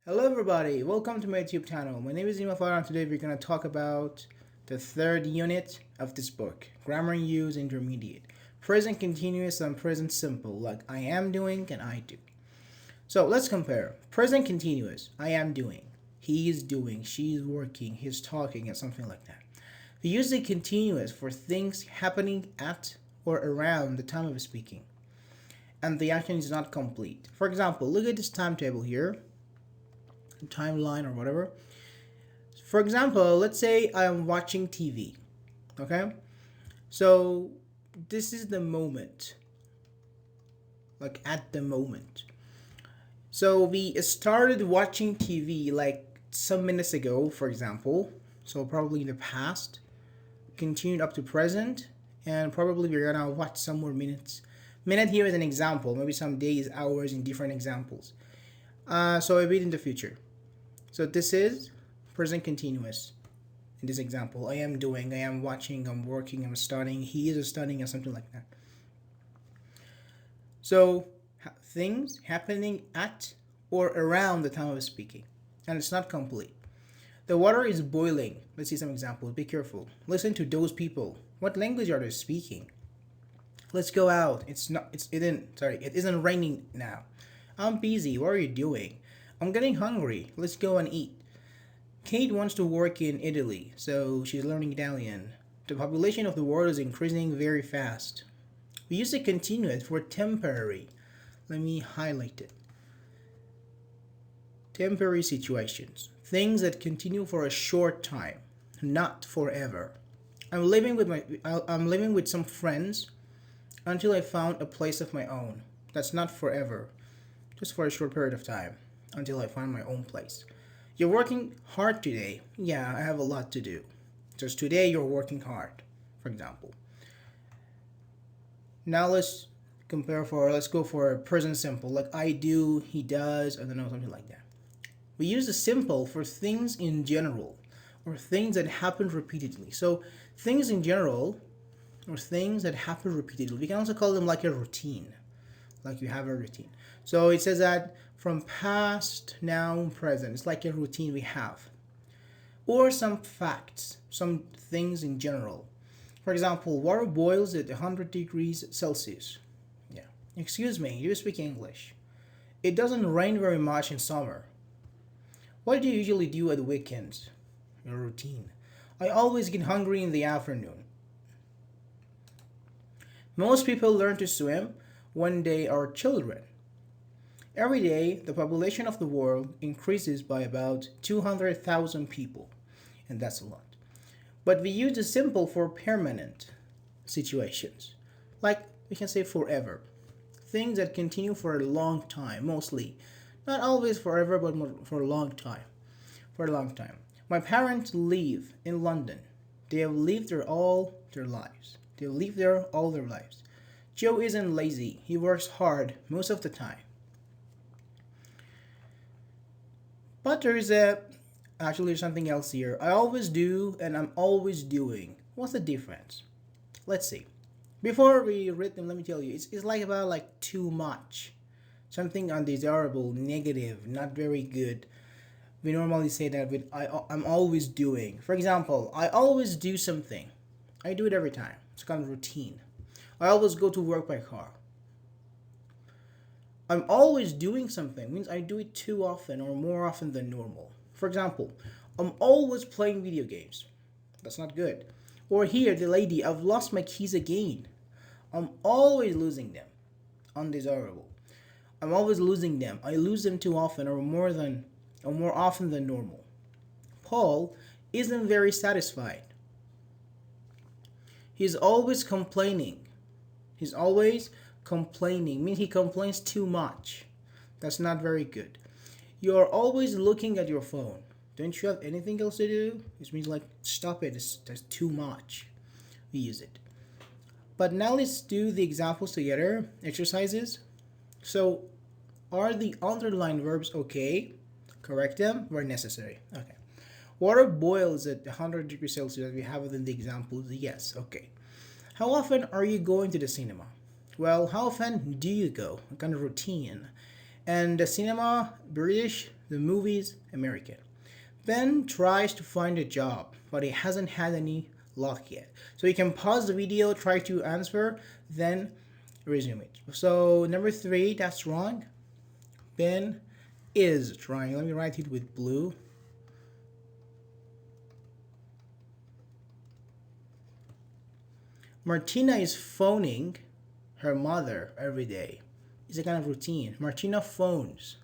Hello everybody, welcome to my YouTube channel. My name is Nimafar and today we're going to talk about the third unit of this book, Grammar and Use Intermediate. Present continuous and present simple, like I am doing and I do. So let's compare. Present continuous, I am doing, he is doing, she is working, he's talking, and something like that. We use the continuous for things happening at or around the time of speaking, and the action is not complete. For example, look at this timetable here, timeline or whatever. For example, let's say I am watching TV. Okay, so this is the moment, like at the moment. So we started watching TV like some minutes ago, for example. So probably in the past, continued up to present, and probably we're gonna watch some more minutes. Minute here is an example, maybe some days, hours in different examples. So a bit in the future. So this is present continuous. In this example, I am doing, I am watching, I'm working, I'm studying, he is studying, and something like that. So things happening at or around the time of speaking, and it's not complete. The water is boiling. Let's see some examples. Be careful. Listen to those people. What language are they speaking? Let's go out. It isn't raining now. I'm busy. What are you doing? I'm getting hungry. Let's go and eat. Kate wants to work in Italy, so she's learning Italian. The population of the world is increasing very fast. We use the continuous for temporary. Let me highlight it. Temporary situations. Things that continue for a short time, not forever. I'm living with some friends until I found a place of my own. That's not forever, just for a short period of time until I find my own place. You're working hard today. Yeah, I have a lot to do. Just today you're working hard, for example. Now let's go for a present simple, like I do, he does, I don't know, something like that. We use the simple for things in general or things that happen repeatedly. So things in general or things that happen repeatedly. We can also call them like a routine, like you have a routine. So it says that from past, now, present. It's like a routine we have. Or some facts, some things in general. For example, water boils at 100 degrees Celsius. Yeah. Excuse me, you speak English. It doesn't rain very much in summer. What do you usually do at the weekends? Your routine. I always get hungry in the afternoon. Most people learn to swim when they are children. Every day, the population of the world increases by about 200,000 people, and that's a lot. But we use the simple for permanent situations, like we can say forever. Things that continue for a long time, mostly. Not always forever, but for a long time. For a long time. My parents live in London. They have lived there all their lives. They live there all their lives. Joe isn't lazy. He works hard most of the time. But there's something else here. I always do and I'm always doing. What's the difference? Let's see. Before we read them, let me tell you, it's like about like too much. Something undesirable, negative, not very good. We normally say that with I'm always doing. For example, I always do something. I do it every time. It's kind of routine. I always go to work by car. I'm always doing something means I do it too often or more often than normal. For example, I'm always playing video games. That's not good. Or here, the lady, I've lost my keys again. I'm always losing them. Undesirable. I'm always losing them. I lose them too often or more often than normal. Paul isn't very satisfied. He's always complaining. He's always complaining. Means he complains too much. That's not very good. You're always looking at your phone. Don't you have anything else to do? Which means like stop it. That's too much. We use it. But now let's do the examples together. Exercises. So are the underlined verbs okay? Correct them where necessary. Okay. Water boils at 100 degrees Celsius as we have it in the examples. Yes, okay. How often are you going to the cinema? Well, how often do you go? A kind of routine. And the cinema, British The movie's American. Ben tries to find a job, but he hasn't had any luck yet. So you can pause the video, try to answer, then resume it. So number three, that's wrong. Ben is trying. Let me write it with blue. Martina is phoning her mother every day. It's a kind of routine. Martina phones.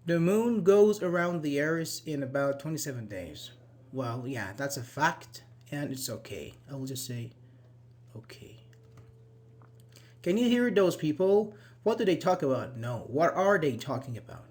The moon goes around the earth in about 27 days. Well, yeah, that's a fact, and it's okay. I will just say, okay. Can you hear those people? What do they talk about? No. What are they talking about?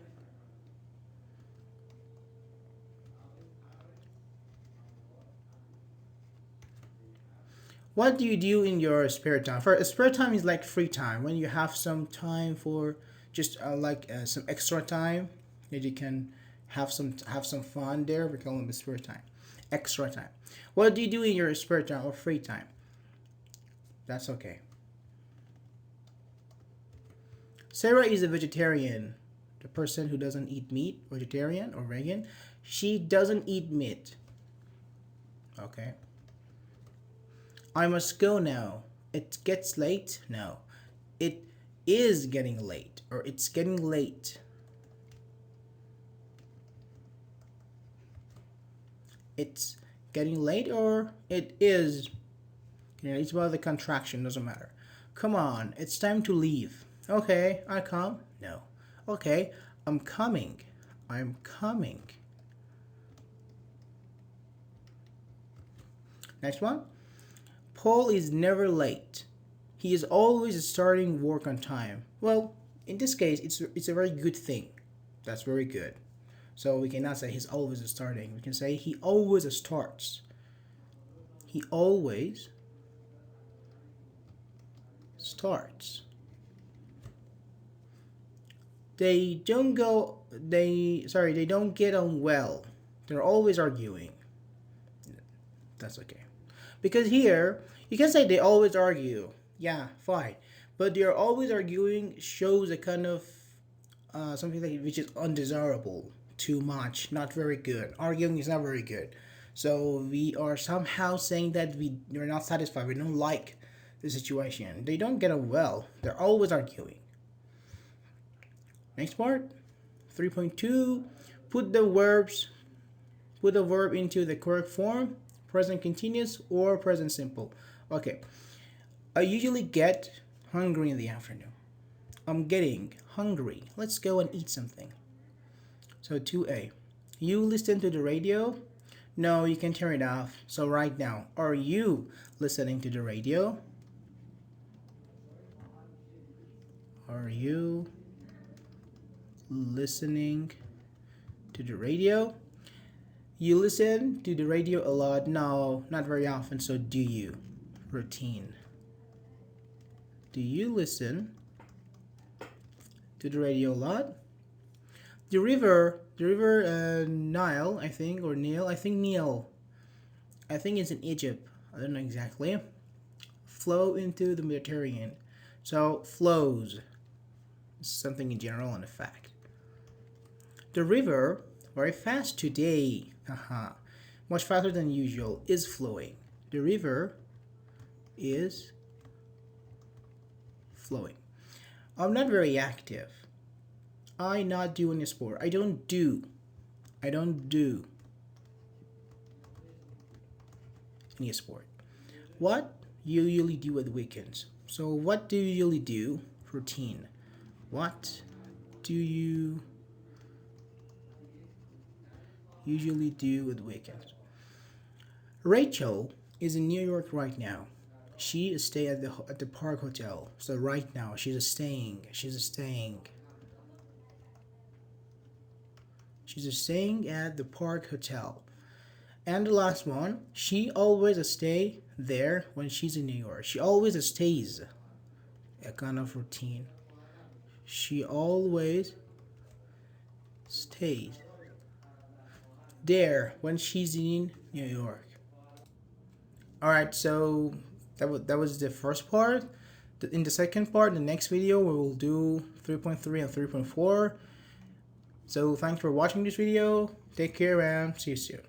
What do you do in your spare time? For spare time is like free time when you have some time for just some extra time that you can have some fun there. We call them spare time, extra time. What do you do in your spare time or free time? That's okay. Sarah is a vegetarian. The person who doesn't eat meat, vegetarian or vegan, she doesn't eat meat. Okay. I must go now. It gets late? No. It is getting late, or it's getting late. It's getting late, or it is. It's about the contraction, doesn't matter. Come on, it's time to leave. Okay, I come? No. Okay, I'm coming. I'm coming. Next one. Paul is never late. He is always starting work on time. Well, in this case, it's a very good thing. That's very good. So we cannot say he's always starting. We can say he always starts. He always starts. They don't get on well. They're always arguing. That's okay. Because here, you can say they always argue. Yeah, fine. But they're always arguing shows a kind of something like which is undesirable, too much, not very good. Arguing is not very good. So we are somehow saying that we're not satisfied. We don't like the situation. They don't get on well. They're always arguing. Next part, 3.2. Put the verbs. Put the verb into the correct form. Present continuous or present simple. Okay. I usually get hungry in the afternoon. I'm getting hungry. Let's go and eat something. So 2A. You listen to the radio? No, you can turn it off. So right now, are you listening to the radio? Are you listening to the radio? You listen to the radio a lot? No, not very often. So do you? Routine. Do you listen to the radio a lot? The river Nile, I think, or Nile. I think Nile. I think it's in Egypt. I don't know exactly. Flow into the Mediterranean. So flows. Something in general and a fact. The river very fast today. Much faster than usual is flowing. The river is flowing. I'm not very active. I not do any sport. I don't do any sport. What you usually do at the weekends? So what do you usually do? Routine. What do you usually do at the weekends? Rachel is in New York right now. She is staying at the Park Hotel. So right now she's staying. She's staying at the Park Hotel. And the last one, she always stay there when she's in New York. She always stays. A kind of routine. She always stays there when she's in New York. All right, so that was the first part. in the second part, the next video, we will do 3.3 and 3.4. So thanks for watching this video. Take care and see you soon.